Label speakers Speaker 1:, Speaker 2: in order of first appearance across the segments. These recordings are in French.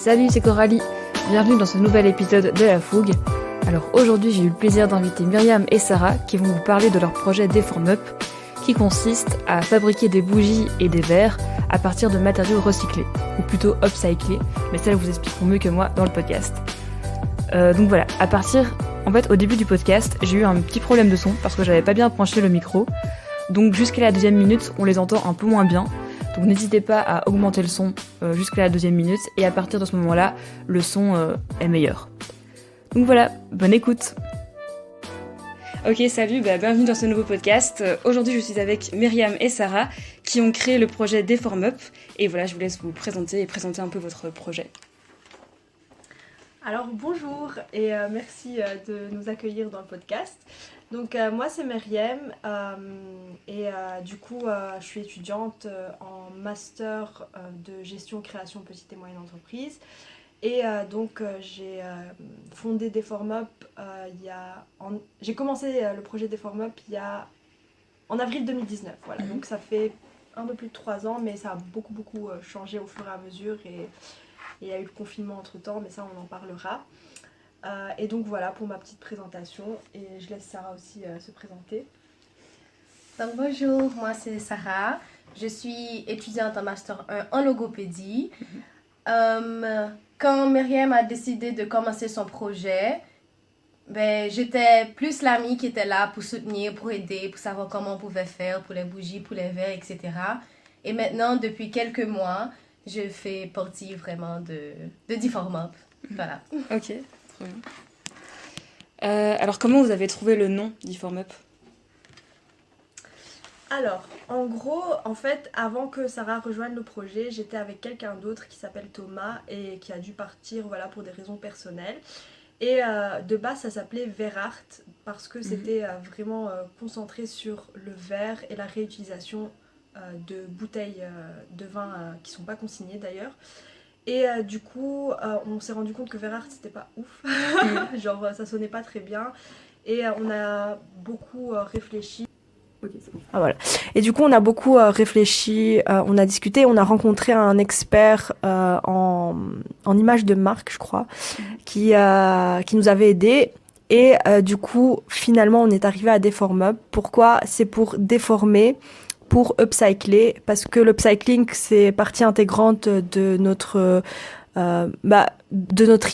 Speaker 1: Salut, c'est Coralie. Bienvenue dans ce nouvel épisode de La Fougue. Alors aujourd'hui, j'ai eu le plaisir d'inviter Myriam et Sarah qui vont vous parler de leur projet Deform Up, qui consiste à fabriquer des bougies et des verres à partir de matériaux recyclés, ou plutôt upcyclés, mais ça, elles vous expliqueront mieux que moi dans le podcast. Donc voilà, au début du podcast, j'ai eu un petit problème de son parce que j'avais pas bien branché le micro. Donc jusqu'à la deuxième minute, on les entend un peu moins bien. Donc n'hésitez pas à augmenter le son jusqu'à la deuxième minute et à partir de ce moment-là, le son est meilleur. Donc voilà, bonne écoute. Ok, salut, bienvenue dans ce nouveau podcast. Aujourd'hui, je suis avec Myriam et Sarah qui ont créé le projet Deform Up. Et voilà, je vous laisse vous présenter et présenter un peu votre projet.
Speaker 2: Alors bonjour et merci de nous accueillir dans le podcast. Donc moi c'est Myriam et du coup je suis étudiante en master de gestion création petites et moyennes entreprises et donc j'ai fondé Deform Up j'ai commencé le projet Deform Up en avril 2019, voilà. Donc ça fait un peu plus de 3 ans, mais ça a beaucoup changé au fur et à mesure et il y a eu le confinement entre temps, mais ça on en parlera. Et donc voilà pour ma petite présentation et je laisse Sarah aussi se présenter.
Speaker 3: Donc bonjour, moi c'est Sarah, je suis étudiante en Master 1 en logopédie. Quand Myriam a décidé de commencer son projet, j'étais plus l'amie qui était là pour soutenir, pour aider, pour savoir comment on pouvait faire pour les bougies, pour les verres, etc. Et maintenant, depuis quelques mois, je fais partie vraiment de Deform Up. Voilà.
Speaker 1: Ok, trop bien. Alors comment vous avez trouvé le nom Deform Up ?
Speaker 2: Alors, en gros, en fait, avant que Sarah rejoigne le projet, j'étais avec quelqu'un d'autre qui s'appelle Thomas et qui a dû partir pour des raisons personnelles. Et de base, ça s'appelait Verart parce que c'était vraiment concentré sur le verre et la réutilisation de bouteilles de vin qui sont pas consignées d'ailleurs. Et du coup, on s'est rendu compte que Verart c'était pas ouf, genre ça sonnait pas très bien. Et on a beaucoup réfléchi.
Speaker 1: Ok, c'est bon.
Speaker 2: Ah, voilà. Et du coup, on a beaucoup réfléchi, on a discuté, on a rencontré un expert en images de marque, je crois, qui nous avait aidés. Et du coup, finalement, on est arrivé à Deform Up. Pourquoi ? C'est pour déformer, pour upcycler, parce que l'upcycling, c'est partie intégrante de notre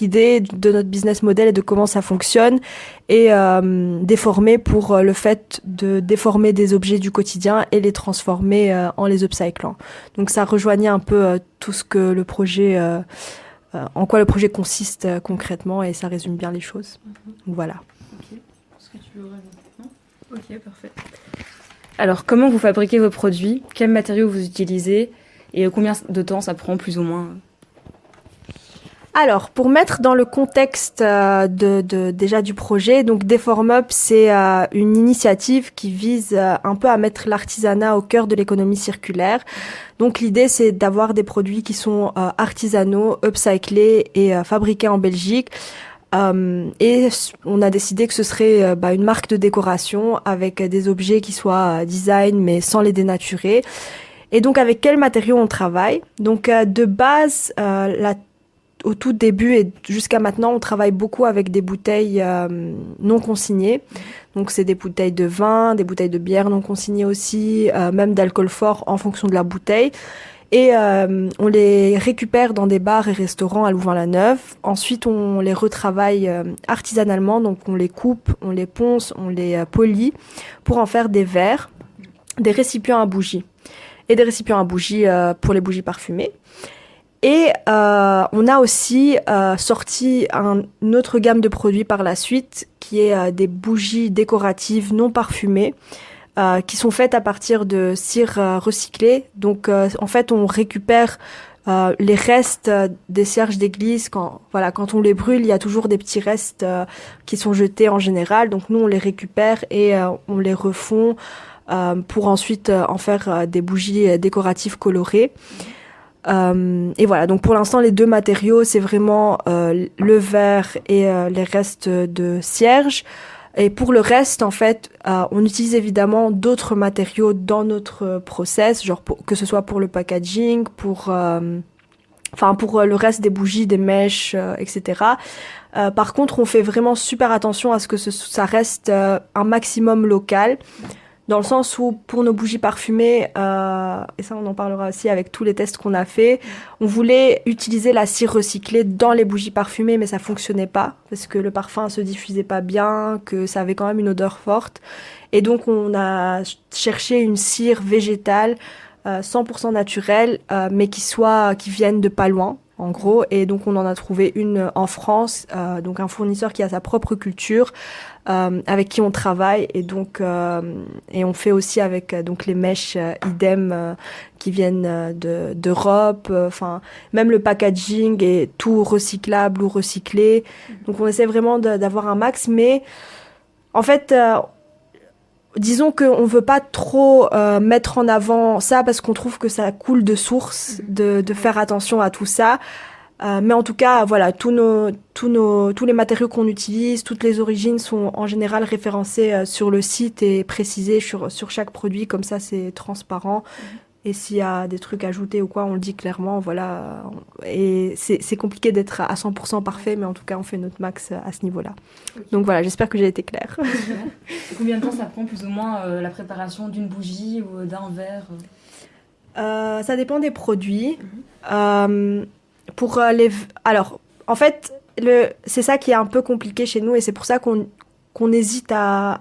Speaker 2: idée, de notre business model et de comment ça fonctionne, et déformer pour le fait de déformer des objets du quotidien et les transformer en les upcyclant. Donc ça rejoignait un peu tout ce que le projet, en quoi le projet consiste concrètement, et ça résume bien les choses. Donc voilà.
Speaker 1: Ok, est-ce que tu veux rajouter ? Non ? Ok, parfait. Alors comment vous fabriquez vos produits ? Quels matériaux vous utilisez ? Et combien de temps ça prend plus ou moins ?
Speaker 2: Alors, pour mettre dans le contexte déjà du projet, donc Deform Up, c'est une initiative qui vise un peu à mettre l'artisanat au cœur de l'économie circulaire. Donc l'idée, c'est d'avoir des produits qui sont artisanaux, upcyclés et fabriqués en Belgique. Et on a décidé que ce serait une marque de décoration avec des objets qui soient design mais sans les dénaturer. Et donc avec quels matériaux on travaille ? Donc de base, au tout début et jusqu'à maintenant, on travaille beaucoup avec des bouteilles non consignées. Donc c'est des bouteilles de vin, des bouteilles de bière non consignées aussi, même d'alcool fort en fonction de la bouteille. Et on les récupère dans des bars et restaurants à Louvain-la-Neuve. Ensuite, on les retravaille artisanalement, donc on les coupe, on les ponce, on les polit pour en faire des verres, des récipients à bougies et des récipients à bougies pour les bougies parfumées. Et on a aussi sorti une autre gamme de produits par la suite, qui est des bougies décoratives non parfumées, qui sont faites à partir de cire recyclée. Donc en fait, on récupère les restes des cierges d'église. Quand on les brûle, il y a toujours des petits restes qui sont jetés en général. Donc nous, on les récupère et on les refond pour ensuite en faire des bougies décoratives colorées. Et voilà, donc pour l'instant les deux matériaux c'est vraiment le verre et les restes de cierge. Et pour le reste en fait on utilise évidemment d'autres matériaux dans notre process, genre que ce soit pour le packaging, pour Enfin, pour le reste des bougies, des mèches, etc. Par contre, on fait vraiment super attention à ce que ça reste un maximum local. Dans le sens où, pour nos bougies parfumées, et ça on en parlera aussi avec tous les tests qu'on a fait, on voulait utiliser la cire recyclée dans les bougies parfumées, mais ça fonctionnait pas, parce que le parfum se diffusait pas bien, que ça avait quand même une odeur forte. Et donc on a cherché une cire végétale, 100% naturelle, mais qui vienne de pas loin, en gros. Et donc on en a trouvé une en France, donc un fournisseur qui a sa propre culture, avec qui on travaille, et donc et on fait aussi avec donc les mèches idem qui viennent d'Europe, enfin même le packaging est tout recyclable ou recyclé. Donc on essaie vraiment d'avoir un max, mais en fait disons qu'on veut pas trop mettre en avant ça parce qu'on trouve que ça coule de source de faire attention à tout ça. Mais en tout cas, voilà, tous les matériaux qu'on utilise, toutes les origines sont en général référencées sur le site et précisées sur chaque produit. Comme ça, c'est transparent. Et s'il y a des trucs ajoutés ou quoi, on le dit clairement, voilà. Et c'est compliqué d'être à 100% parfait, mais en tout cas, on fait notre max à ce niveau-là. Okay. Donc voilà, j'espère que j'ai été claire.
Speaker 1: Combien de temps ça prend plus ou moins la préparation d'une bougie ou d'un verre
Speaker 2: Ça dépend des produits. Alors, en fait, c'est ça qui est un peu compliqué chez nous et c'est pour ça qu'on hésite à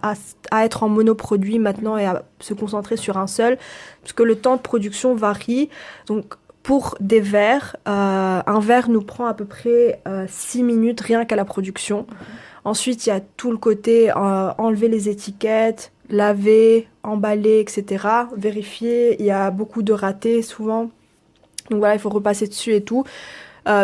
Speaker 2: être en monoproduit maintenant et à se concentrer sur un seul, parce que le temps de production varie. Donc, pour des verres, un verre nous prend à peu près 6 minutes rien qu'à la production. Ensuite, il y a tout le côté enlever les étiquettes, laver, emballer, etc. Vérifier, il y a beaucoup de ratés souvent. Donc voilà, il faut repasser dessus et tout.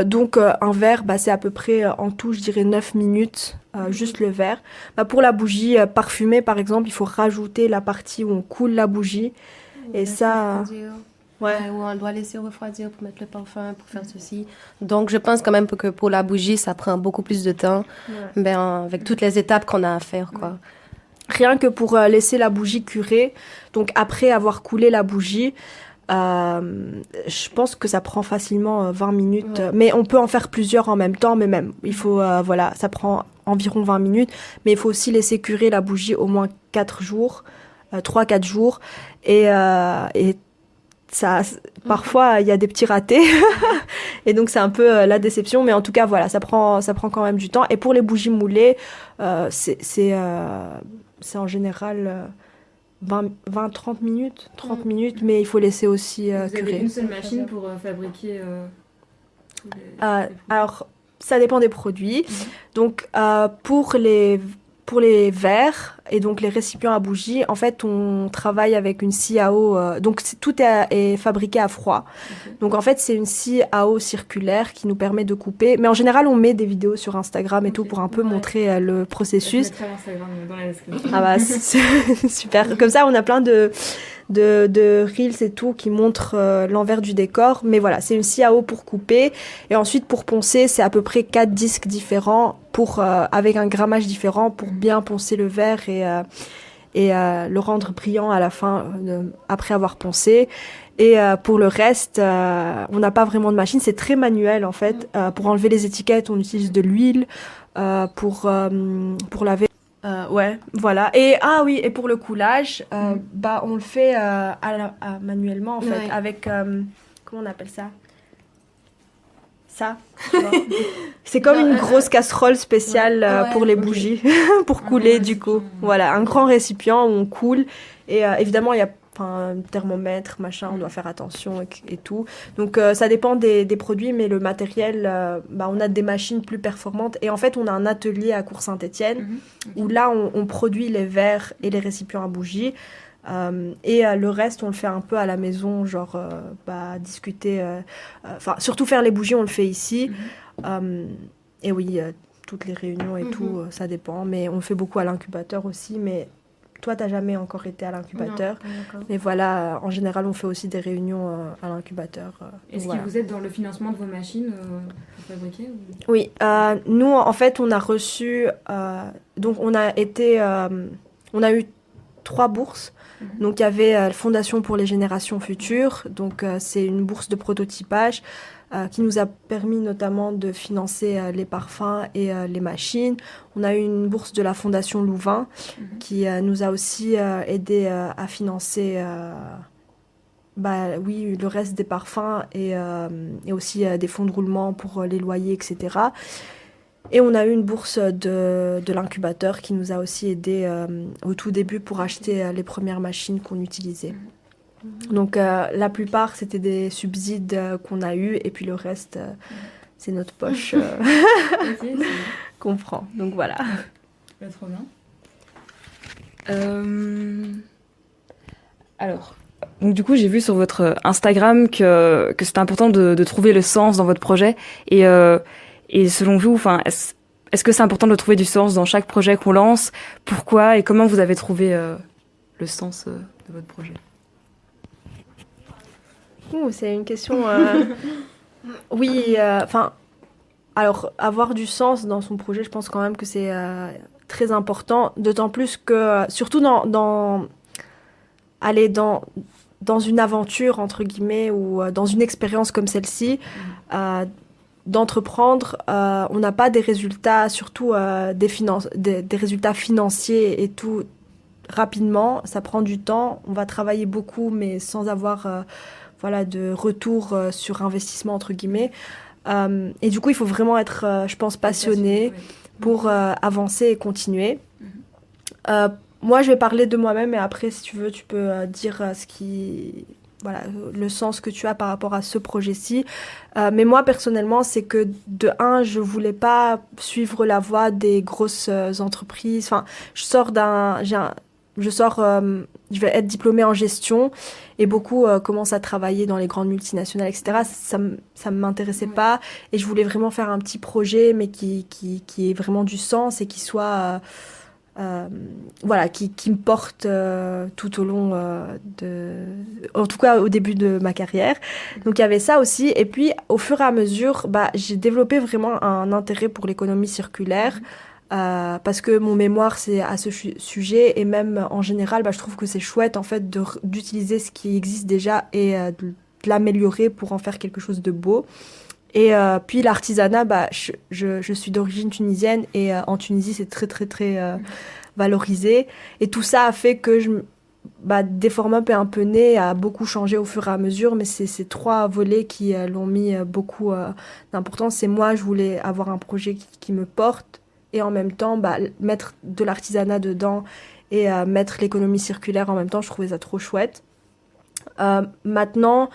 Speaker 2: Donc un verre, c'est à peu près en tout, je dirais 9 minutes, juste le verre. Pour la bougie parfumée, par exemple, il faut rajouter la partie où on coule la bougie. Et ça...
Speaker 3: Ouais, où on doit laisser refroidir pour mettre le parfum, pour faire ceci. Donc je pense quand même que pour la bougie, ça prend beaucoup plus de temps, avec toutes les étapes qu'on a à faire, quoi.
Speaker 2: Rien que pour laisser la bougie curer, donc après avoir coulé la bougie... je pense que ça prend facilement 20 minutes, mais on peut en faire plusieurs en même temps, mais même, il faut, ça prend environ 20 minutes, mais il faut aussi laisser curer la bougie au moins 4 jours, 3-4 jours, et ça, parfois, il y a des petits ratés, et donc c'est un peu la déception, mais en tout cas, voilà, ça prend quand même du temps, et pour les bougies moulées, c'est en général... 20-30 minutes, 30 minutes, mais il faut laisser aussi
Speaker 1: Vous
Speaker 2: curer.
Speaker 1: avez une seule machine pour fabriquer tous
Speaker 2: alors, ça dépend des produits. Donc, pour les verres et donc les récipients à bougies, en fait, on travaille avec une scie à eau. Donc, tout est fabriqué à froid. Okay. Donc, en fait, c'est une scie à eau circulaire qui nous permet de couper. Mais en général, on met des vidéos sur Instagram et tout pour un peu montrer le processus.
Speaker 1: Je mettrai Instagram dans la description.
Speaker 2: Ah bah, c'est super. Comme ça, on a plein de reels et tout qui montrent l'envers du décor. Mais voilà, c'est une scie à eau pour couper. Et ensuite, pour poncer, c'est à peu près 4 disques différents avec un grammage différent pour bien poncer le verre et le rendre brillant à la fin après avoir poncé. Et pour le reste, on n'a pas vraiment de machine. C'est très manuel en fait. Pour enlever les étiquettes, on utilise de l'huile. Pour laver... ouais, voilà. Et et pour le coulage, on le fait manuellement en fait, avec comment on appelle ça? Ça. C'est comme une grosse casserole spéciale pour les bougies, pour couler du coup. Voilà, un grand récipient où on coule. Et évidemment, il y a un thermomètre, machin, on doit faire attention et tout. Donc ça dépend des produits, mais le matériel, on a des machines plus performantes. Et en fait, on a un atelier à Cours-Saint-Étienne où là, on produit les verres et les récipients à bougies. Et le reste, on le fait un peu à la maison, genre discuter. Surtout faire les bougies, on le fait ici. Et oui, toutes les réunions et tout, ça dépend. Mais on le fait beaucoup à l'incubateur aussi. Mais toi, t'as jamais encore été à l'incubateur. Non, mais voilà, en général, on fait aussi des réunions à l'incubateur.
Speaker 1: Est-ce que vous êtes dans le financement de vos machines pour fabriquer ou...
Speaker 2: Oui, nous, en fait, on a reçu... donc, on a eu 3 bourses. Donc, il y avait la Fondation pour les générations futures. Donc, c'est une bourse de prototypage. qui nous a permis notamment de financer les parfums et les machines. On a eu une bourse de la Fondation Louvain qui nous a aussi aidé à financer le reste des parfums et aussi des fonds de roulement pour les loyers, etc. Et on a eu une bourse de l'incubateur qui nous a aussi aidé au tout début pour acheter les premières machines qu'on utilisait. Donc la plupart, c'était des subsides qu'on a eus et puis le reste, c'est notre poche qu'on prend. Donc voilà.
Speaker 1: Trop bien. Alors, donc du coup, j'ai vu sur votre Instagram que c'était important de trouver le sens dans votre projet. Et selon vous, est-ce que c'est important de trouver du sens dans chaque projet qu'on lance? Pourquoi et comment vous avez trouvé le sens de votre projet?
Speaker 2: C'est une question... Oui, alors, avoir du sens dans son projet, je pense quand même que c'est très important. D'autant plus que, surtout dans une aventure, entre guillemets, ou dans une expérience comme celle-ci, d'entreprendre, on n'a pas des résultats, surtout des résultats financiers et tout, rapidement. Ça prend du temps. On va travailler beaucoup, mais sans avoir de retour sur investissement, entre guillemets. Et du coup, il faut vraiment être, je pense, passionné pour avancer et continuer. Moi, je vais parler de moi-même et après, si tu veux, tu peux dire le sens que tu as par rapport à ce projet-ci. Mais moi, personnellement, c'est que de un, je voulais pas suivre la voie des grosses entreprises. Enfin, je vais être diplômée en gestion et beaucoup commencent à travailler dans les grandes multinationales, etc. Ça m'intéressait pas et je voulais vraiment faire un petit projet, mais qui ait vraiment du sens et qui soit... qui me porte tout au long en tout cas au début de ma carrière. Donc il y avait ça aussi. Et puis au fur et à mesure, j'ai développé vraiment un intérêt pour l'économie circulaire. Parce que mon mémoire c'est à ce sujet et même en général je trouve que c'est chouette en fait d'utiliser ce qui existe déjà et de l'améliorer pour en faire quelque chose de beau. Et puis l'artisanat, je suis d'origine tunisienne et en Tunisie c'est très très très valorisé et tout ça a fait que Deformup est un peu né, a beaucoup changé au fur et à mesure, mais c'est ces trois volets qui l'ont mis beaucoup d'importance. Et moi je voulais avoir un projet qui me porte et en même temps mettre de l'artisanat dedans et mettre l'économie circulaire en même temps. Je trouvais ça trop chouette. Maintenant,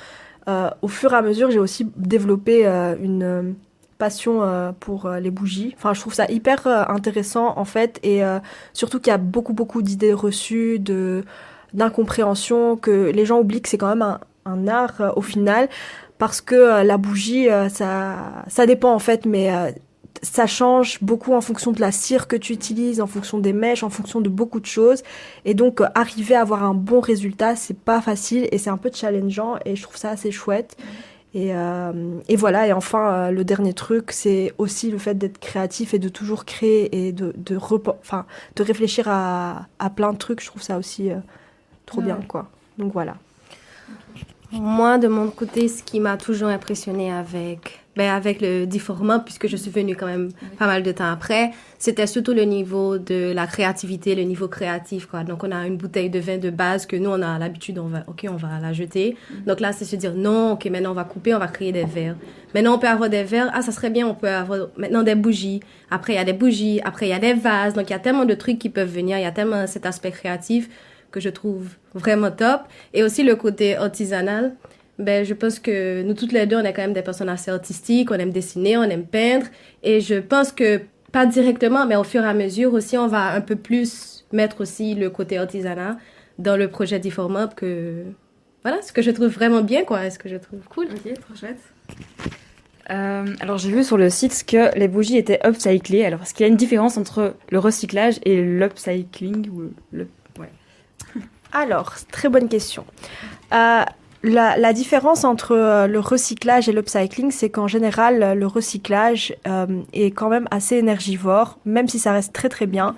Speaker 2: au fur et à mesure, j'ai aussi développé une passion pour les bougies. Enfin, je trouve ça hyper intéressant en fait, et surtout qu'il y a beaucoup d'idées reçues, d'incompréhension, que les gens oublient que c'est quand même un art au final, parce que la bougie, ça dépend en fait, mais ça change beaucoup en fonction de la cire que tu utilises, en fonction des mèches, en fonction de beaucoup de choses. Et donc, arriver à avoir un bon résultat, c'est pas facile et c'est un peu challengeant et je trouve ça assez chouette. Et voilà. Et enfin, le dernier truc, c'est aussi le fait d'être créatif et de toujours créer et de réfléchir à plein de trucs. Je trouve ça aussi trop bien, quoi. Donc voilà.
Speaker 3: Moi, de mon côté, ce qui m'a toujours impressionnée avec le Deformup, puisque je suis venue quand même pas mal de temps après, c'était surtout le niveau de la créativité, le niveau créatif, quoi. Donc, on a une bouteille de vin de base que nous, on a l'habitude, on va la jeter. Donc là, c'est se dire, non, ok, maintenant, on va couper, on va créer des verres. Maintenant, on peut avoir des verres. Ah, ça serait bien, on peut avoir maintenant des bougies. Après, il y a des bougies. Après, il y a des vases. Donc, il y a tellement de trucs qui peuvent venir. Il y a tellement cet aspect créatif que je trouve vraiment top. Et aussi le côté artisanal. Je pense que nous toutes les deux, on est quand même des personnes assez artistiques, on aime dessiner, on aime peindre. Et je pense que, pas directement, mais au fur et à mesure aussi, on va un peu plus mettre aussi le côté artisanat dans le projet Deformup, ce que je trouve vraiment bien, quoi, ce que je trouve cool.
Speaker 1: Ok, trop chouette. Alors j'ai vu sur le site que les bougies étaient upcyclées. Alors est-ce qu'il y a une différence entre le recyclage et l'upcycling
Speaker 2: Alors, très bonne question. La différence entre le recyclage et l'upcycling, c'est qu'en général, le recyclage est quand même assez énergivore, même si ça reste très très bien.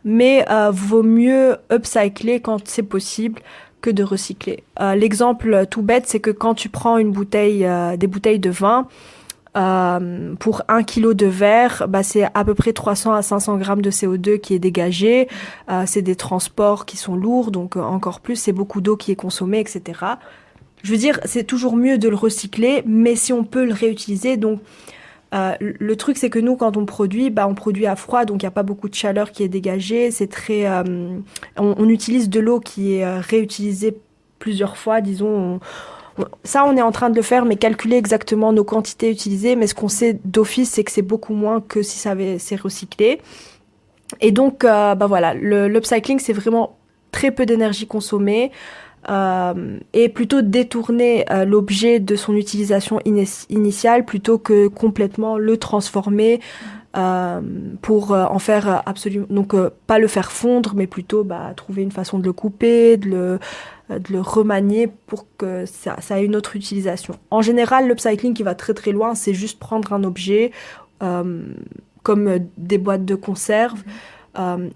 Speaker 2: Mais vaut mieux upcycler quand c'est possible, que de recycler. L'exemple tout bête, c'est que quand tu prends des bouteilles de vin, pour 1 kilo de verre, c'est à peu près 300 à 500 grammes de CO2 qui est dégagé. C'est des transports qui sont lourds, donc encore plus, c'est beaucoup d'eau qui est consommée, etc. Je veux dire, c'est toujours mieux de le recycler, mais si on peut le réutiliser, donc le truc, c'est que nous, quand on produit à froid, donc il n'y a pas beaucoup de chaleur qui est dégagée. C'est très, on utilise de l'eau qui est réutilisée plusieurs fois, disons. Ça, on est en train de le faire, mais calculer exactement nos quantités utilisées. Mais ce qu'on sait d'office, c'est que c'est beaucoup moins que si c'est recyclé. Et donc, voilà, l'upcycling, c'est vraiment très peu d'énergie consommée. Et plutôt détourner l'objet de son utilisation initiale plutôt que complètement le transformer pour en faire absolument... Donc, pas le faire fondre, mais plutôt trouver une façon de le couper, de le remanier pour que ça ait une autre utilisation. En général, l'upcycling qui va très très loin, c'est juste prendre un objet comme des boîtes de conserve,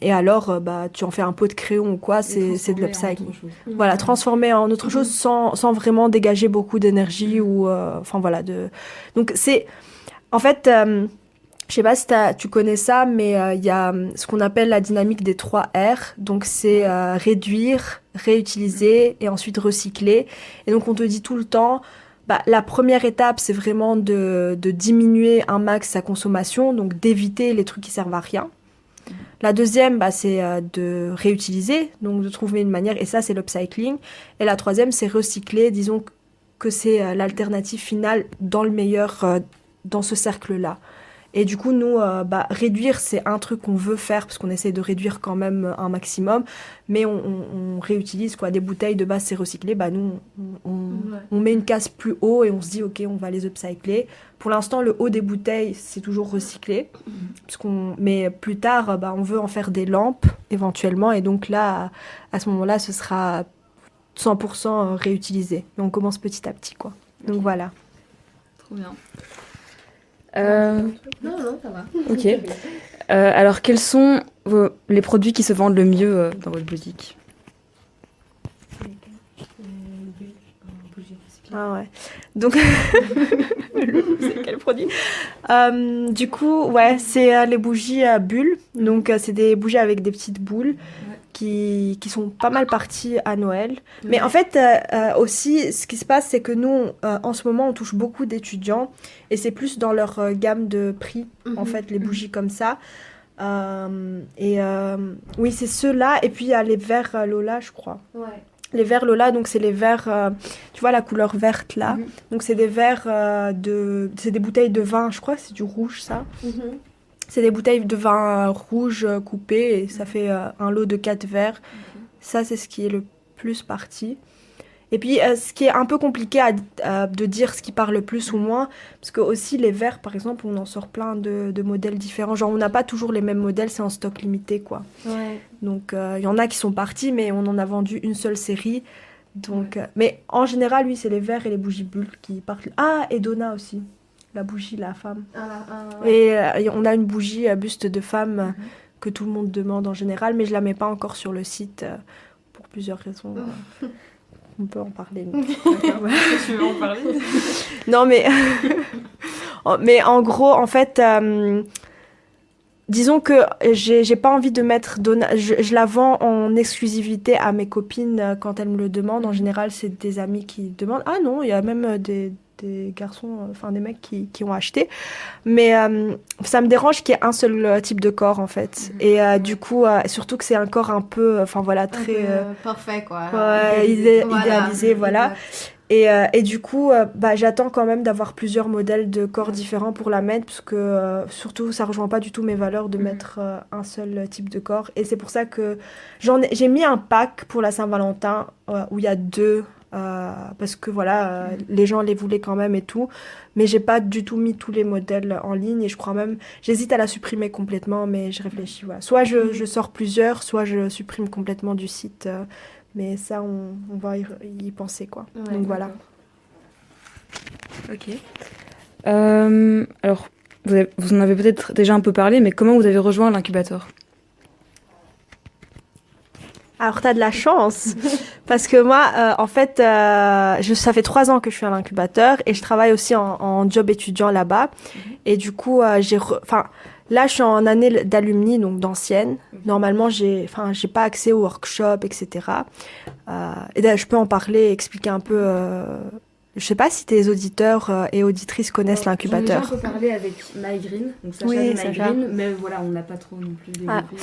Speaker 2: et alors tu en fais un pot de crayon ou quoi, c'est de l'upcycling. Voilà, transformer en autre chose sans vraiment dégager beaucoup d'énergie ou donc c'est en fait je sais pas si tu connais ça, mais il y a ce qu'on appelle la dynamique des 3 R. Donc, c'est réduire, réutiliser et ensuite recycler. Et donc, on te dit tout le temps, la première étape, c'est vraiment de diminuer un max sa consommation, donc d'éviter les trucs qui servent à rien. La deuxième, c'est de réutiliser, donc de trouver une manière, et ça, c'est l'upcycling. Et la troisième, c'est recycler, disons que c'est l'alternative finale dans le meilleur, dans ce cercle-là. Et du coup, nous, réduire, c'est un truc qu'on veut faire parce qu'on essaie de réduire quand même un maximum, mais on réutilise des bouteilles de base, c'est recyclé. Nous, on met une case plus haut et on se dit, ok, on va les upcycler. Pour l'instant, le haut des bouteilles, c'est toujours recyclé, mais plus tard, on veut en faire des lampes éventuellement, et donc là, à ce moment-là, ce sera 100% réutilisé. Mais on commence petit à petit, quoi. Donc voilà.
Speaker 1: Trop bien.
Speaker 3: Non, ça va.
Speaker 1: Ok. Alors, quels sont les produits qui se vendent le mieux dans votre boutique ?
Speaker 2: Ah ouais. Donc, c'est quel produit ? Du coup, ouais, c'est les bougies à bulles. Donc, c'est des bougies avec des petites boules qui sont pas mal parties à Noël. Mais en fait, aussi, ce qui se passe, c'est que nous, en ce moment, on touche beaucoup d'étudiants et c'est plus dans leur gamme de prix, en fait, les bougies comme ça. Oui, c'est ceux-là. Et puis, il y a les verres Lola, je crois.
Speaker 3: Ouais.
Speaker 2: Les verres Lola, donc c'est les verres, tu vois la couleur verte là. Donc c'est des verres c'est des bouteilles de vin, je crois que c'est du rouge ça. C'est des bouteilles de vin rouge coupées et ça fait un lot de 4 verres. Ça, c'est ce qui est le plus parti. Et puis, ce qui est un peu compliqué de dire ce qui part le plus ou moins, parce que aussi les verres, par exemple, on en sort plein de modèles différents. Genre, on n'a pas toujours les mêmes modèles, c'est en stock limité, quoi.
Speaker 3: Ouais.
Speaker 2: Donc, il y en a qui sont partis, mais on en a vendu une seule série. Donc, mais en général, oui, c'est les verres et les bougies bulles qui partent. Ah, et Donna aussi, la bougie, la femme. Et on a une bougie à buste de femme que tout le monde demande en général, mais je la mets pas encore sur le site pour plusieurs raisons. On peut en parler.
Speaker 1: Tu veux en parler ?
Speaker 2: Non, mais en gros, en fait, disons que j'ai pas envie de mettre Donna. Je la vends en exclusivité à mes copines quand elles me le demandent. En général, c'est des amis qui demandent. Ah non, il y a même des garçons, enfin des mecs qui ont acheté. Mais ça me dérange qu'il y ait un seul type de corps, en fait. Et du coup, surtout que c'est un corps un peu, très...
Speaker 3: parfait, quoi.
Speaker 2: Ouais, idéalisé, voilà. Et du coup, j'attends quand même d'avoir plusieurs modèles de corps différents pour la mettre, parce que surtout, ça rejoint pas du tout mes valeurs de mettre un seul type de corps. Et c'est pour ça que j'ai mis un pack pour la Saint-Valentin où il y a 2... parce que voilà, les gens les voulaient quand même et tout, mais j'ai pas du tout mis tous les modèles en ligne et je crois même, j'hésite à la supprimer complètement, mais je réfléchis, voilà. Soit je sors plusieurs, soit je supprime complètement du site, mais ça on va y penser, quoi.
Speaker 3: Ouais,
Speaker 2: donc voilà.
Speaker 1: Ok. Alors, vous en avez peut-être déjà un peu parlé, mais comment vous avez rejoint l'incubateur ?
Speaker 2: Alors, tu as de la chance, parce que moi, en fait, ça fait 3 ans que je suis à l'incubateur et je travaille aussi en job étudiant là-bas. Et du coup, là, je suis en année d'alumni, donc d'ancienne. Normalement, j'ai pas accès aux workshops, etc. Et d'ailleurs, je peux en parler, expliquer un peu. Je sais pas si tes auditeurs et auditrices connaissent l'incubateur.
Speaker 1: J'en ai déjà un peu parlé avec MyGreen, donc Sacha
Speaker 2: Oui,
Speaker 1: de
Speaker 2: Sacha.
Speaker 1: MyGreen, mais voilà, on n'a pas trop non plus développé.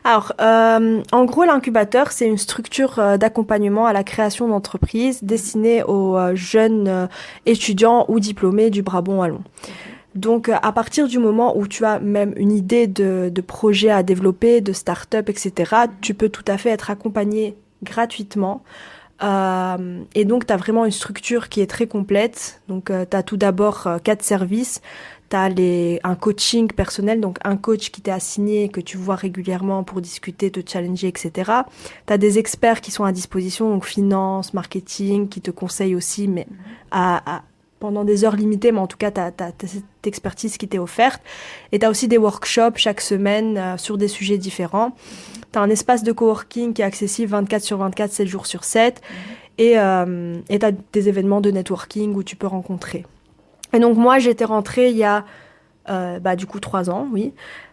Speaker 2: Alors, en gros, l'incubateur, c'est une structure d'accompagnement à la création d'entreprises destinée aux jeunes étudiants ou diplômés du Brabant wallon. Donc, à partir du moment où tu as même une idée de projet à développer, de start-up, etc., tu peux tout à fait être accompagné gratuitement. Et donc, tu as vraiment une structure qui est très complète. Donc, tu as tout d'abord 4 services. Tu as un coaching personnel, donc un coach qui t'est assigné, que tu vois régulièrement pour discuter, te challenger, etc. Tu as des experts qui sont à disposition, donc finance, marketing, qui te conseillent aussi, mais pendant des heures limitées, mais en tout cas, tu as cette expertise qui t'est offerte. Et tu as aussi des workshops chaque semaine sur des sujets différents. Tu as un espace de coworking qui est accessible 24/24, 7 jours sur 7. Et tu as des événements de networking où tu peux rencontrer. Et donc, moi, j'étais rentrée il y a, du coup, 3 ans, oui.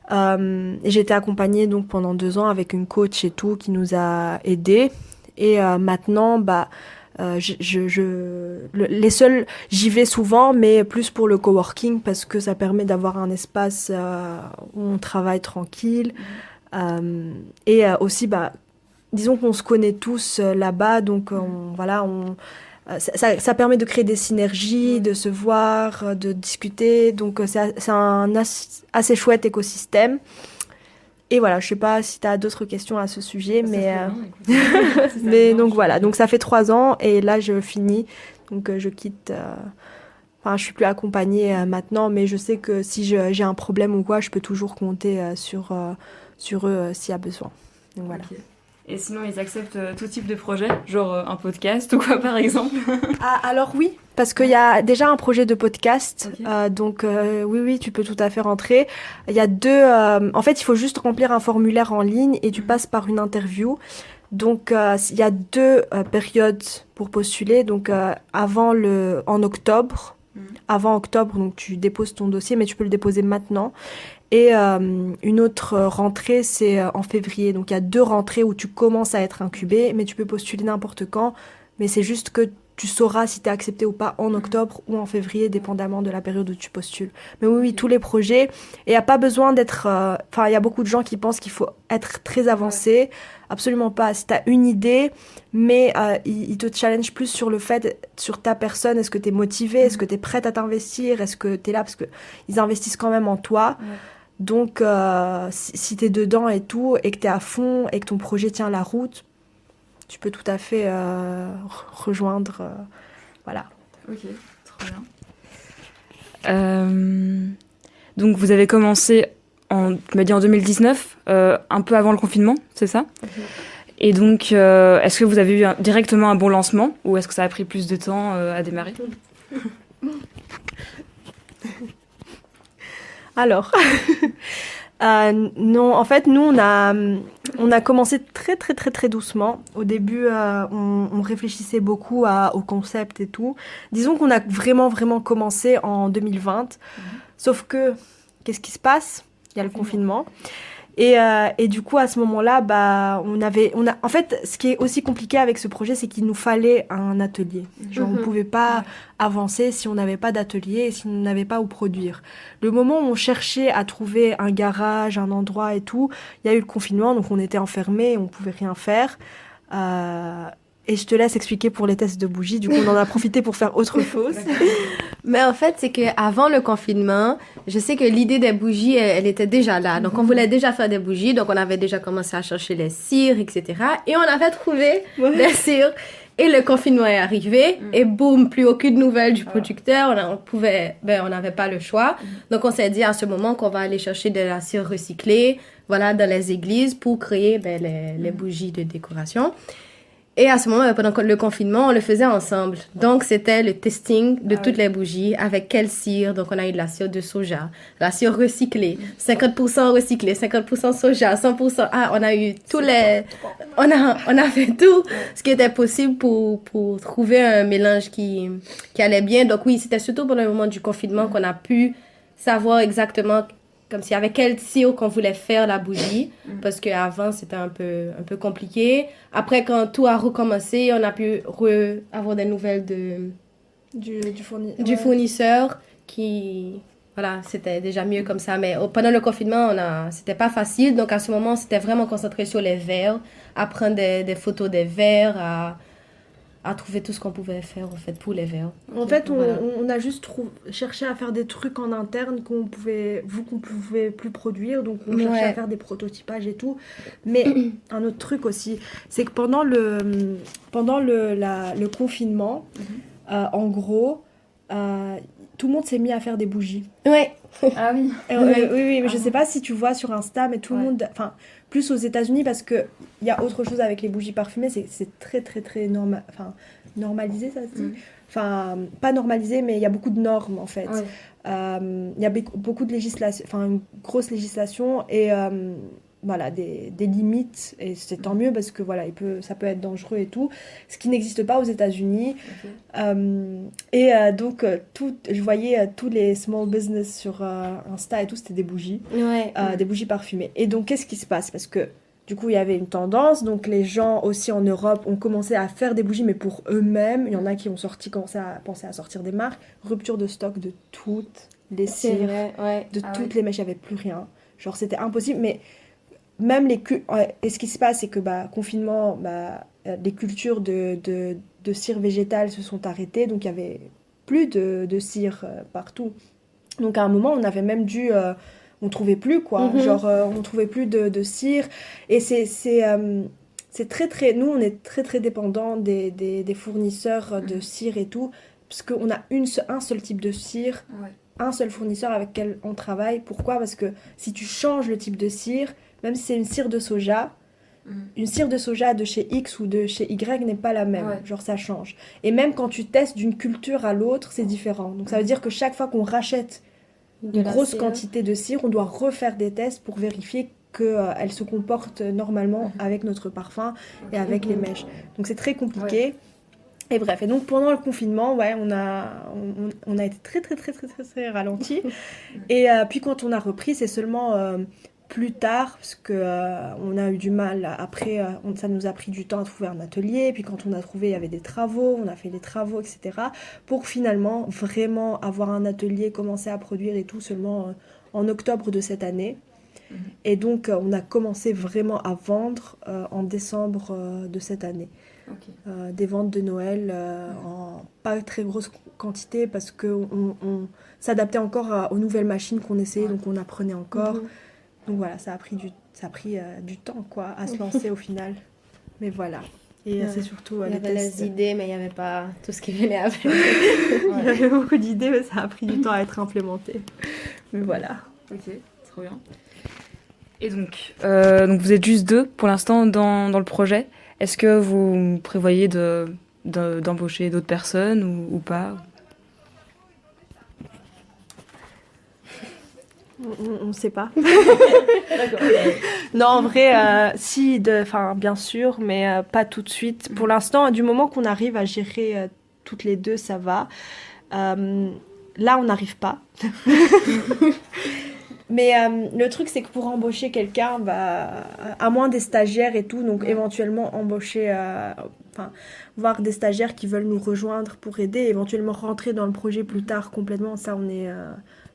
Speaker 2: Et j'ai été accompagnée donc, pendant 2 ans avec une coach et tout qui nous a aidés. Et maintenant, j'y vais souvent, mais plus pour le coworking parce que ça permet d'avoir un espace où on travaille tranquille. Et aussi, disons qu'on se connaît tous là-bas, donc ça permet de créer des synergies, de se voir, de discuter. Donc, c'est un assez chouette écosystème. Et voilà, je sais pas si tu as d'autres questions à ce sujet, mais donc voilà. Donc, ça fait 3 ans et là, je finis. Donc, je quitte. Je suis plus accompagnée maintenant, mais je sais que si j'ai un problème ou quoi, je peux toujours compter sur eux s'il y a besoin. Donc, voilà.
Speaker 1: Okay. Et sinon, ils acceptent tout type de projet, genre un podcast ou quoi, par exemple?
Speaker 2: Alors oui, parce qu'il y a déjà un projet de podcast,
Speaker 1: okay.
Speaker 2: Donc oui, tu peux tout à fait rentrer. Il y a 2... en fait, il faut juste remplir un formulaire en ligne et tu passes par une interview. Donc, il y a 2 périodes pour postuler. Donc, en octobre. Avant octobre, donc tu déposes ton dossier, mais tu peux le déposer maintenant. Et une autre rentrée, c'est en février. Donc, il y a 2 rentrées où tu commences à être incubé, mais tu peux postuler n'importe quand. Mais c'est juste que tu sauras si tu es accepté ou pas en octobre ou en février, dépendamment de la période où tu postules. Mais oui, tous les projets. Et il n'y a pas besoin d'être... il y a beaucoup de gens qui pensent qu'il faut être très avancé. Absolument pas. Si tu as une idée, mais ils te challenge plus sur le fait, sur ta personne. Est-ce que tu es motivé? Est-ce que tu es prête à t'investir? Est-ce que tu es là? Parce qu'ils investissent quand même en toi. Donc, si tu es dedans et tout, et que tu es à fond, et que ton projet tient la route, tu peux tout à fait rejoindre. Voilà.
Speaker 1: Ok, trop bien. Donc, vous avez commencé, tu m'as dit en 2019, un peu avant le confinement, c'est ça? Et donc, est-ce que vous avez eu directement un bon lancement ou est-ce que ça a pris plus de temps à démarrer?
Speaker 2: Alors, non, en fait, nous, on a commencé très, très, très, très doucement. Au début, on réfléchissait beaucoup au concept et tout. Disons qu'on a vraiment, vraiment commencé en 2020. Sauf que, qu'est-ce qui se passe? Il y a le confinement. Et du coup, à ce moment-là, en fait, ce qui est aussi compliqué avec ce projet, c'est qu'il nous fallait un atelier. Genre, on ne pouvait pas avancer si on n'avait pas d'atelier et si on n'avait pas où produire. Le moment où on cherchait à trouver un garage, un endroit et tout, il y a eu le confinement, donc on était enfermés, on ne pouvait rien faire. Et je te laisse expliquer pour les tests de bougies. Du coup, on en a profité pour faire autre chose.
Speaker 3: Mais en fait, c'est qu'avant le confinement, je sais que l'idée des bougies, elle était déjà là. Donc, on voulait déjà faire des bougies. Donc, on avait déjà commencé à chercher les cires, etc. Et on avait trouvé des cires. Et le confinement est arrivé. Et boum, plus aucune nouvelle du producteur. On n'avait pas le choix. Donc, on s'est dit à ce moment qu'on va aller chercher de la cire recyclée, voilà, dans les églises pour créer les bougies de décoration. Et à ce moment, pendant le confinement, on le faisait ensemble. Donc, c'était le testing de toutes les bougies avec quelle cire. Donc, on a eu de la cire de soja, la cire recyclée, 50% recyclée, 50% soja, 100%. Ah, on a eu tous les... On a fait tout ce qui était possible pour trouver un mélange qui allait bien. Donc, oui, c'était surtout pendant le moment du confinement qu'on a pu savoir exactement comme s'il y avait quelle cire qu'on voulait faire la bougie, parce qu'avant, c'était un peu compliqué. Après, quand tout a recommencé, on a pu avoir des nouvelles du fournisseur qui... Voilà, c'était déjà mieux comme ça. Mais pendant le confinement, c'était pas facile. Donc, à ce moment, c'était vraiment concentré sur les verres, à prendre des photos des verres, à trouver tout ce qu'on pouvait faire en fait pour les verres.
Speaker 2: En fait, on a juste cherché à faire des trucs en interne qu'on pouvait plus produire, donc on cherchait à faire des prototypages et tout. Mais un autre truc aussi, c'est que pendant le confinement, en gros, tout le monde s'est mis à faire des bougies.
Speaker 3: Ouais.
Speaker 1: Ah oui.
Speaker 2: Oui, mais je sais pas si tu vois sur Insta, mais tout le monde, enfin, plus aux États-Unis, parce que il y a autre chose avec les bougies parfumées, c'est très très très normalisé, ça se dit. Enfin, pas normalisé, mais il y a beaucoup de normes en fait. Il y a beaucoup de législation, enfin une grosse législation et voilà, des limites, et c'est tant mieux parce que voilà, ça peut être dangereux et tout, ce qui n'existe pas aux États-Unis. Donc, je voyais tous les small business sur Insta et tout, c'était des bougies, des bougies parfumées. Et donc, qu'est-ce qui se passe? Parce que du coup, il y avait une tendance, donc les gens aussi en Europe ont commencé à faire des bougies, mais pour eux-mêmes. Il y en a qui ont commencé à penser à sortir des marques. Rupture de stock de toutes les cires, de toutes les mèches, il n'y avait plus rien. Genre, c'était impossible, mais même et ce qui se passe, c'est que confinement, les cultures de cire végétale se sont arrêtées, donc il y avait plus de cire partout. Donc à un moment, on avait même dû, on trouvait plus quoi, on trouvait plus de cire, et c'est très très, nous on est très très dépendants des fournisseurs de cire et tout, parce qu'on a un seul type de cire, un seul fournisseur avec lequel on travaille. Pourquoi? Parce que si tu changes le type de cire, même si c'est une cire de soja, une cire de soja de chez X ou de chez Y n'est pas la même. Genre, ça change. Et même quand tu testes d'une culture à l'autre, c'est différent. Donc, ça veut dire que chaque fois qu'on rachète une grosse quantité de cire, on doit refaire des tests pour vérifier qu'elle se comporte normalement avec notre parfum et avec les mèches. Donc, c'est très compliqué. Et bref, et donc pendant le confinement, on a été très très très très très, très ralenti. Et puis quand on a repris, c'est seulement plus tard, parce que on a eu du mal. Après, ça nous a pris du temps à trouver un atelier. Puis quand on a trouvé, il y avait des travaux, on a fait les travaux, etc. Pour finalement vraiment avoir un atelier, commencer à produire et tout seulement en octobre de cette année. Et donc on a commencé vraiment à vendre en décembre de cette année. Des ventes de Noël en pas très grosse quantité parce qu'on s'adaptait encore aux nouvelles machines qu'on essayait, donc on apprenait encore. Donc voilà, ça a pris du temps quoi, à se lancer au final. Mais voilà. Et c'est surtout
Speaker 3: il y avait les idées, mais il n'y avait pas tout ce qui venait avec.
Speaker 2: Il y avait beaucoup d'idées, mais ça a pris du temps à être implémenté. Mais voilà.
Speaker 1: Ok, trop bien. Et donc vous êtes juste deux pour l'instant dans le projet. Est-ce que vous prévoyez d'embaucher d'autres personnes ou pas?
Speaker 2: On ne sait pas. Non, en vrai, bien sûr, mais pas tout de suite. Pour l'instant, du moment qu'on arrive à gérer toutes les deux, ça va. Là, on n'arrive pas. Mais le truc, c'est que pour embaucher quelqu'un, à moins des stagiaires et tout, donc éventuellement embaucher, voir des stagiaires qui veulent nous rejoindre pour aider, éventuellement rentrer dans le projet plus tard complètement, ça on est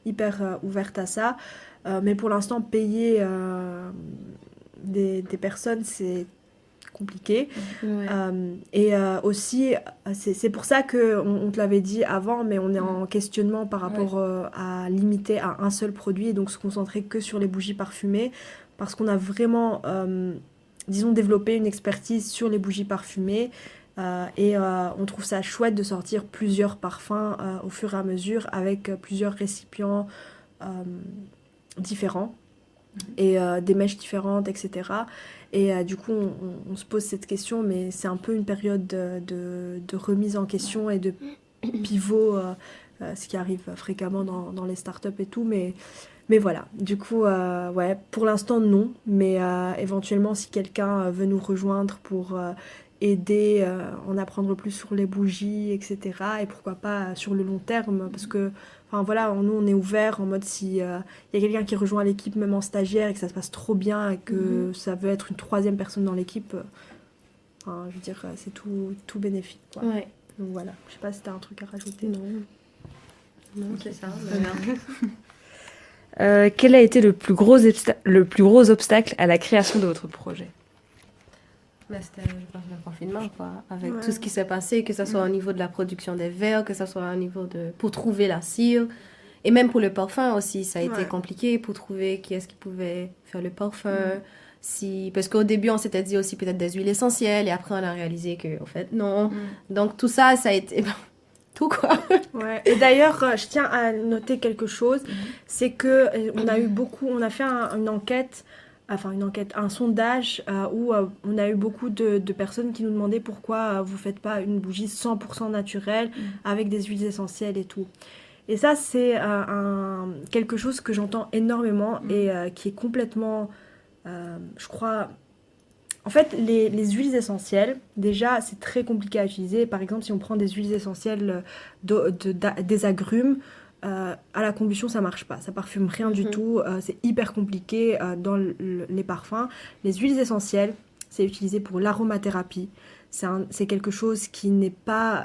Speaker 2: hyper ouverte à ça. Mais pour l'instant, payer des personnes, c'est compliqué. Et aussi, c'est pour ça qu'on te l'avait dit avant, mais on est en questionnement par rapport à limiter à un seul produit et donc se concentrer que sur les bougies parfumées, parce qu'on a vraiment, développé une expertise sur les bougies parfumées. Et on trouve ça chouette de sortir plusieurs parfums au fur et à mesure avec plusieurs récipients différents. et des mèches différentes, etc. Et du coup, on se pose cette question, mais c'est un peu une période de remise en question et de pivot, ce qui arrive fréquemment dans les startups et tout. Mais voilà, du coup, ouais, pour l'instant, non. Mais éventuellement, si quelqu'un veut nous rejoindre pour aider, en apprendre plus sur les bougies, etc. Et pourquoi pas sur le long terme, parce que, enfin voilà, nous, on est ouvert en mode si y a quelqu'un qui rejoint l'équipe, même en stagiaire, et que ça se passe trop bien, et que ça veut être une troisième personne dans l'équipe, enfin, je veux dire, c'est tout bénéfique, quoi.
Speaker 3: Ouais.
Speaker 2: Donc voilà, je sais pas si t'as un truc à rajouter.
Speaker 3: Non, c'est ça.
Speaker 1: Quel a été le plus gros obstacle à la création de votre projet?
Speaker 3: C'était, je pense, le confinement, quoi. Avec tout ce qui s'est passé, que ce soit au niveau de la production des verres, que ce soit au niveau pour trouver la cire. Et même pour le parfum aussi, ça a été compliqué pour trouver qui est-ce qui pouvait faire le parfum. Parce qu'au début, on s'était dit aussi peut-être des huiles essentielles, et après, on a réalisé qu'en fait, non. Donc, tout ça, ça a été... tout, quoi.
Speaker 2: Ouais. Et d'ailleurs, je tiens à noter quelque chose, c'est que on a fait une enquête, un sondage où on a eu beaucoup de personnes qui nous demandaient pourquoi vous faites pas une bougie 100% naturelle avec des huiles essentielles et tout. Et ça, c'est quelque chose que j'entends énormément et qui est complètement, je crois... En fait, les huiles essentielles, déjà, c'est très compliqué à utiliser. Par exemple, si on prend des huiles essentielles des agrumes, à la combustion, ça marche pas. Ça parfume rien du tout. C'est hyper compliqué dans les parfums. Les huiles essentielles, c'est utilisé pour l'aromathérapie. C'est quelque chose qui n'est pas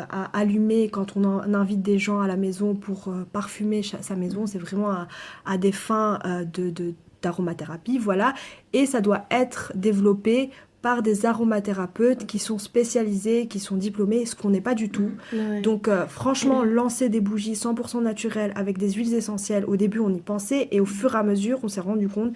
Speaker 2: à allumer quand on invite des gens à la maison pour parfumer sa maison. C'est vraiment à des fins d'aromathérapie, voilà. Et ça doit être développé par des aromathérapeutes qui sont spécialisés, qui sont diplômés, ce qu'on n'est pas du tout. Ouais. Donc franchement, lancer des bougies 100% naturelles avec des huiles essentielles, au début on y pensait et au fur et à mesure on s'est rendu compte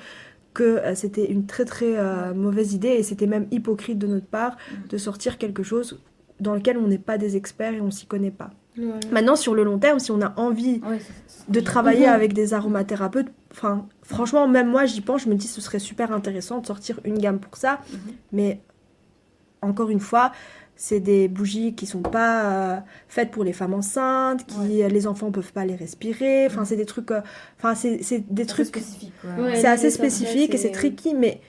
Speaker 2: que c'était une très très mauvaise idée et c'était même hypocrite de notre part de sortir quelque chose dans lequel on n'est pas des experts et on s'y connaît pas. Ouais. Maintenant, sur le long terme, si on a envie de travailler avec des aromathérapeutes, enfin, franchement, même moi, j'y pense, je me dis ce serait super intéressant de sortir une gamme pour ça. Mais encore une fois, c'est des bougies qui sont pas faites pour les femmes enceintes, les enfants peuvent pas les respirer. Enfin, c'est des trucs, c'est des trucs spécifiques. C'est assez spécifique et c'est tricky, mais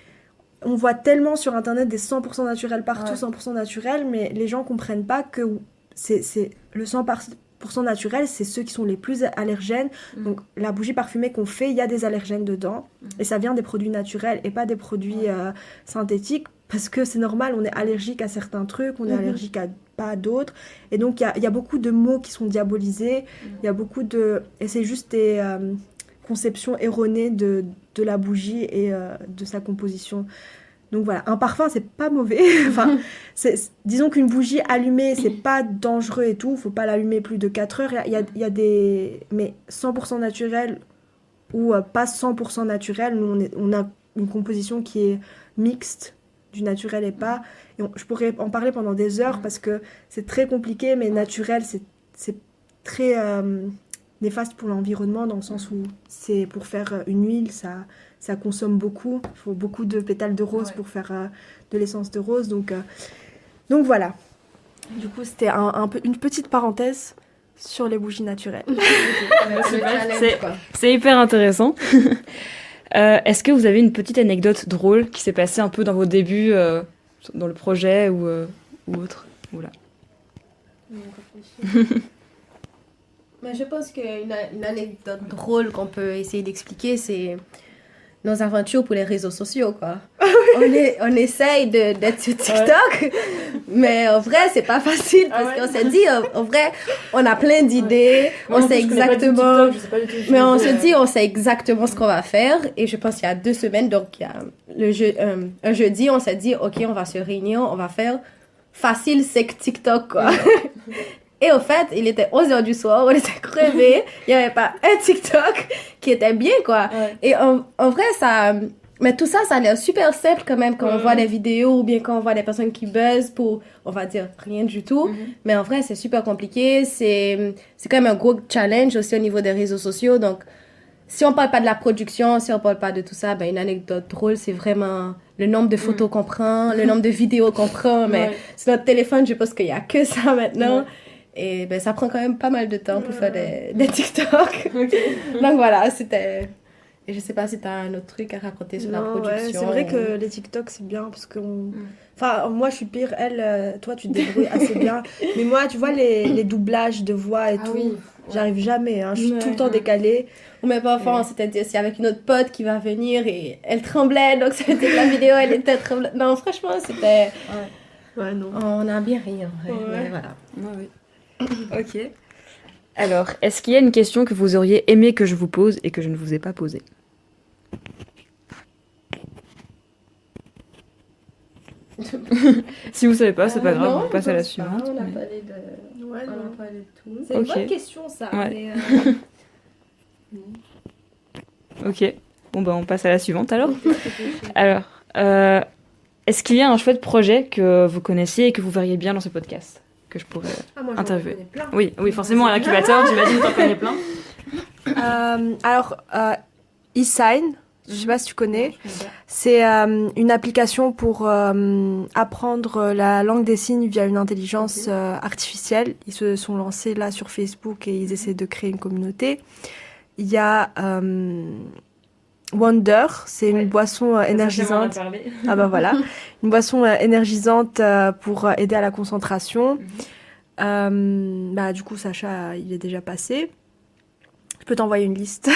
Speaker 2: on voit tellement sur internet des 100% naturels partout, 100% naturels, mais les gens comprennent pas que c'est le 100% naturel, c'est ceux qui sont les plus allergènes. Donc la bougie parfumée qu'on fait, il y a des allergènes dedans et ça vient des produits naturels et pas des produits synthétiques parce que c'est normal, on est allergique à certains trucs, on est allergique à pas d'autres et donc il y a beaucoup de mots qui sont diabolisés, il y a beaucoup et c'est juste des conceptions erronées de la bougie et de sa composition. Donc voilà, un parfum, c'est pas mauvais. Enfin, disons qu'une bougie allumée, c'est pas dangereux et tout. Faut pas l'allumer plus de 4 heures. Il y a des... Mais 100% naturel ou pas 100% naturel, nous, on a une composition qui est mixte, du naturel et pas. Et je pourrais en parler pendant des heures parce que c'est très compliqué, mais naturel, c'est très néfaste pour l'environnement dans le sens où c'est pour faire une huile, ça consomme beaucoup. Il faut beaucoup de pétales de rose pour faire de l'essence de rose. Donc voilà. Du coup, c'était une petite parenthèse sur les bougies naturelles.
Speaker 1: C'est hyper intéressant. Est-ce que vous avez une petite anecdote drôle qui s'est passée un peu dans vos débuts, dans le projet ou autre? Oula.
Speaker 3: Mais je pense qu'une anecdote drôle qu'on peut essayer d'expliquer, c'est nos aventures pour les réseaux sociaux, quoi. On essaye d'être sur TikTok, mais en vrai, c'est pas facile parce qu'on s'est dit, en vrai, on a plein d'idées, on sait exactement, mais on se dit, on sait exactement ce qu'on va faire. Et je pense qu'il y a 2 semaines, donc il y a un jeudi, on s'est dit, ok, on va se réunir, on va faire facile, c'est que TikTok, quoi. Et au fait, il était 11h du soir, on était crevés, il n'y avait pas un TikTok qui était bien, quoi. Ouais. Et en vrai, mais tout ça, ça a l'air super simple quand même quand on voit des vidéos ou bien quand on voit des personnes qui buzzent pour, on va dire, rien du tout. Mais en vrai, c'est super compliqué. C'est quand même un gros challenge aussi au niveau des réseaux sociaux. Donc, si on parle pas de la production, si on parle pas de tout ça, ben une anecdote drôle, c'est vraiment le nombre de photos qu'on prend, le nombre de vidéos qu'on prend. Mais sur notre téléphone, je pense qu'il y a que ça maintenant. Ouais. Et ben ça prend quand même pas mal de temps pour faire des TikTok. Donc voilà, c'était... Et je sais pas si t'as un autre truc à raconter sur la production.
Speaker 2: Ouais, c'est vrai que les TikTok, c'est bien parce qu'on... Enfin, moi, je suis pire. Elle, toi, tu te débrouilles assez bien. Mais moi, tu vois, les doublages de voix et tout, j'arrive jamais. Hein. Je suis tout le temps décalée.
Speaker 3: Mais parfois, on s'était dit aussi avec une autre pote qui va venir et elle tremblait. Donc, c'était la vidéo, elle était tremblante. Non, franchement, c'était...
Speaker 2: Ouais, non.
Speaker 3: On a bien ri, en vrai. Mais voilà.
Speaker 1: Ok. Alors, est-ce qu'il y a une question que vous auriez aimé que je vous pose et que je ne vous ai pas posée? Si vous savez pas, c'est pas grave,
Speaker 3: non,
Speaker 1: on passe à la suivante.
Speaker 3: On a parlé de...
Speaker 2: Ouais,
Speaker 3: on a parlé de tout.
Speaker 2: C'est une bonne question, ça.
Speaker 1: Ouais.
Speaker 2: Mais,
Speaker 1: Ok. Bon, bah, on passe à la suivante, alors. Alors, est-ce qu'il y a un chouette projet que vous connaissiez et que vous verriez bien dans ce podcast que je pourrais interviewer?
Speaker 2: Plein.
Speaker 1: Oui, forcément, à l'incubateur, j'imagine que t'en connais plein.
Speaker 2: Alors, eSign, je sais pas si tu connais, c'est une application pour apprendre la langue des signes via une intelligence artificielle. Ils se sont lancés là sur Facebook et ils essaient de créer une communauté. Il y a Wonder, c'est une boisson énergisante. Ah bah voilà, une boisson énergisante pour aider à la concentration. Bah du coup, Sacha, il est déjà passé. Je peux t'envoyer une liste.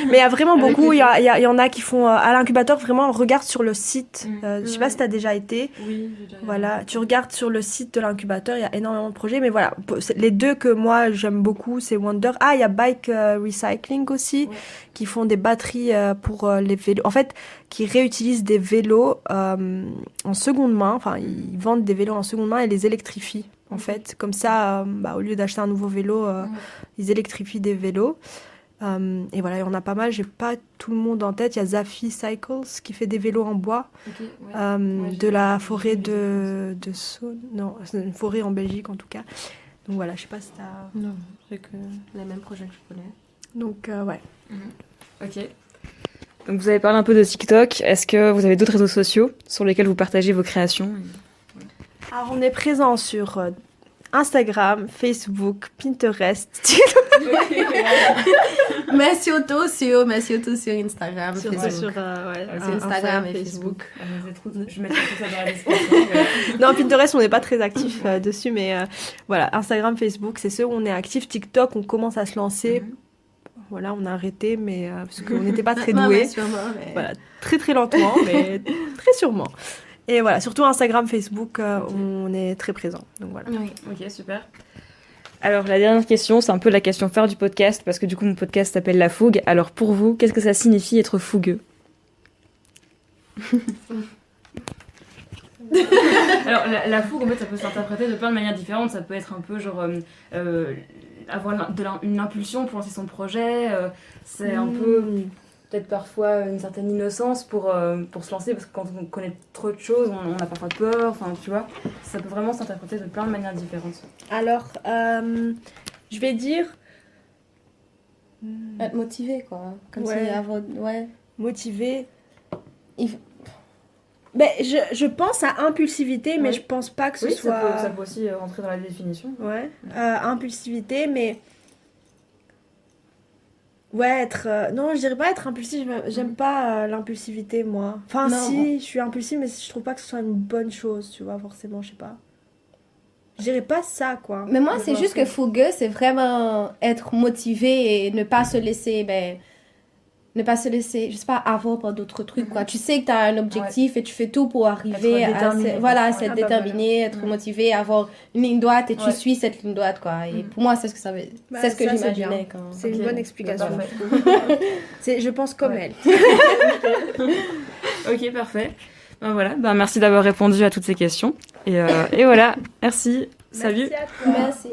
Speaker 2: Mais il y a vraiment beaucoup. Il y en a qui font à l'incubateur, vraiment, on regarde sur le site. Je sais pas si tu as déjà été.
Speaker 1: Oui, j'ai déjà été.
Speaker 2: Voilà, tu regardes sur le site de l'incubateur, il y a énormément de projets. Mais voilà, les deux que moi j'aime beaucoup, c'est Wonder. Ah, il y a Bike Recycling aussi, qui font des batteries pour les vélos. En fait, qui réutilisent des vélos en seconde main. Enfin, ils vendent des vélos en seconde main et les électrifient. En fait, comme ça, au lieu d'acheter un nouveau vélo, ils électrifient des vélos. Et voilà, il y en a pas mal. J'ai pas tout le monde en tête. Il y a Zafi Cycles qui fait des vélos en bois de la forêt de Saône. Non, c'est une forêt en Belgique en tout cas. Donc voilà, je sais pas si t'as...
Speaker 3: Non, c'est que les mêmes projets que je connais.
Speaker 2: Donc ouais.
Speaker 1: Ok. Donc vous avez parlé un peu de TikTok. Est-ce que vous avez d'autres réseaux sociaux sur lesquels vous partagez vos créations?
Speaker 2: Alors on est présent sur Instagram, Facebook, Pinterest.
Speaker 3: Mais surtout sur Instagram,
Speaker 2: sur
Speaker 3: Instagram et Facebook.
Speaker 1: Je mettrai tout ça dans la description.
Speaker 2: Non, Pinterest, on n'est pas très actif dessus, mais voilà, Instagram, Facebook, c'est ceux où on est actif. TikTok, on commence à se lancer. Voilà, on a arrêté, mais parce qu'on n'était pas très doués. Voilà, très très lentement, mais très sûrement. Et voilà, surtout Instagram, Facebook, on est très présent. Donc voilà.
Speaker 3: Oui.
Speaker 1: Ok, super. Alors, la dernière question, c'est un peu la question phare du podcast, parce que du coup, mon podcast s'appelle La Fougue. Alors, pour vous, qu'est-ce que ça signifie être fougueux? Alors, la fougue, en fait, ça peut s'interpréter de plein de manières différentes. Ça peut être un peu genre avoir une impulsion pour lancer son projet. C'est un peu peut-être parfois une certaine innocence pour se lancer, parce que quand on connaît trop de choses, on a parfois peur. Enfin, tu vois, ça peut vraiment s'interpréter de plein de manières différentes.
Speaker 2: Alors, je vais dire...
Speaker 3: Être motivé, quoi. Comme si avoir...
Speaker 2: Motivé. Ben, je pense à impulsivité, mais je pense pas que ce soit...
Speaker 1: ça peut aussi rentrer dans la définition.
Speaker 2: Ouais, impulsivité, mais... Ouais, être... Non, je dirais pas être impulsif, j'aime pas l'impulsivité, moi. Enfin,
Speaker 3: non,
Speaker 2: si, je suis impulsive, mais je trouve pas que ce soit une bonne chose, tu vois, forcément, je sais pas. Je dirais pas ça, quoi.
Speaker 3: Mais moi, c'est juste que fougueux, c'est vraiment être motivé et ne pas se laisser, je sais pas, avoir par d'autres trucs, quoi. Tu sais que tu as un objectif et tu fais tout pour arriver à... Être déterminé, être motivé, avoir une ligne droite et tu suis cette ligne droite, quoi. Et pour moi, c'est ce que ça veut... c'est ce que j'imaginais quand...
Speaker 2: C'est une bonne explication. Je pense comme elle.
Speaker 1: Ok, parfait. Voilà, merci d'avoir répondu à toutes ces questions. Et voilà, merci. Salut.
Speaker 2: Merci à toi.
Speaker 3: Merci.